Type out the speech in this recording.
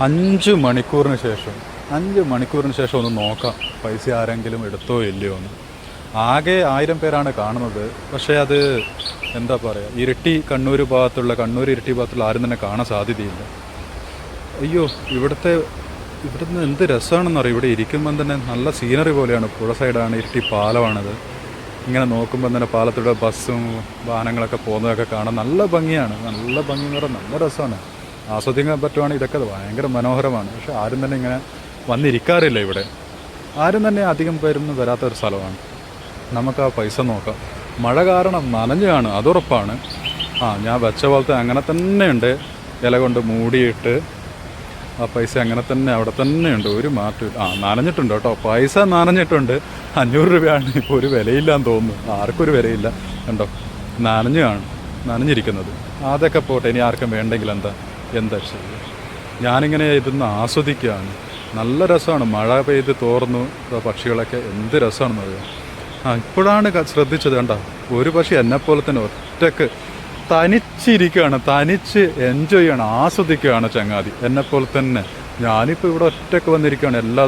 5 മണിക്കൂറിന് ശേഷം ഒന്ന് നോക്കാം പൈസ ആരെങ്കിലും എടുത്തോ ഇല്ലയോ എന്ന്. ആകെ 1000 പേരാണ് കാണുന്നത്. പക്ഷേ അത് എന്താ പറയുക, കണ്ണൂർ ഇരിട്ടി ഭാഗത്തുള്ള ആരും തന്നെ കാണാൻ സാധ്യതയില്ല. അയ്യോ, ഇവിടുന്ന് എന്ത് രസമാണെന്നറിയാം. ഇവിടെ ഇരിക്കുമ്പം തന്നെ നല്ല സീനറി പോലെയാണ്. പുഴ സൈഡാണ്, ഇരിട്ടി പാലമാണത്. ഇങ്ങനെ നോക്കുമ്പം തന്നെ പാലത്തൂടെ ബസ്സും വാഹനങ്ങളൊക്കെ പോകുന്നതൊക്കെ കാണാൻ നല്ല ഭംഗിയാണ്. നല്ല ഭംഗി എന്ന് പറഞ്ഞാൽ നല്ല രസമാണ്. ആസ്വദിക്കാൻ പറ്റുവാണെങ്കിൽ ഇതൊക്കെ ഭയങ്കര മനോഹരമാണ്. പക്ഷെ ആരും തന്നെ ഇങ്ങനെ വന്നിരിക്കാറില്ല ഇവിടെ. ആരും തന്നെ അധികം പേരൊന്നും വരാത്തൊരു സ്ഥലമാണ്. നമുക്ക് ആ പൈസ നോക്കാം. മഴ കാരണം നനഞ്ഞാണ്, അതുറപ്പാണ്. ഞാൻ വെച്ച പോലത്തെ അങ്ങനെ തന്നെയുണ്ട്. ഇല കൊണ്ട് മൂടിയിട്ട് ആ പൈസ അങ്ങനെ തന്നെ അവിടെ തന്നെയുണ്ട്, ഒരു മാറ്റമില്ല. നനഞ്ഞിട്ടുണ്ട് കേട്ടോ, പൈസ നനഞ്ഞിട്ടുണ്ട്. 500 രൂപയാണ്. ഇപ്പോൾ ഒരു വിലയില്ലാന്ന് തോന്നുന്നു, ആർക്കും ഒരു വിലയില്ല. കണ്ടോ, നനഞ്ഞിരിക്കുന്നത്. അതൊക്കെ പോട്ടെ, ഇനി ആർക്കും വേണ്ടെങ്കിൽ എന്താ ശരി. ഞാനിങ്ങനെ ഇതൊന്ന് ആസ്വദിക്കുകയാണ്. നല്ല രസമാണ്. മഴ പെയ്ത് തോർന്നു, പക്ഷികളൊക്കെ എന്ത് രസമാണെന്ന് അറിയാം. ഇപ്പോഴാണ് ശ്രദ്ധിച്ചത്. കണ്ടോ, ഒരു പക്ഷി എന്നെപ്പോലെ തന്നെ ഒറ്റക്ക് തനിച്ചിരിക്കുകയാണ്, തനിച്ച് എൻജോയ് ചെയ്യണം, ആസ്വദിക്കുകയാണ് ചങ്ങാതി എന്നെപ്പോലെ തന്നെ. ഞാനിപ്പോൾ ഇവിടെ ഒറ്റക്ക് വന്നിരിക്കുകയാണ്. എല്ലാ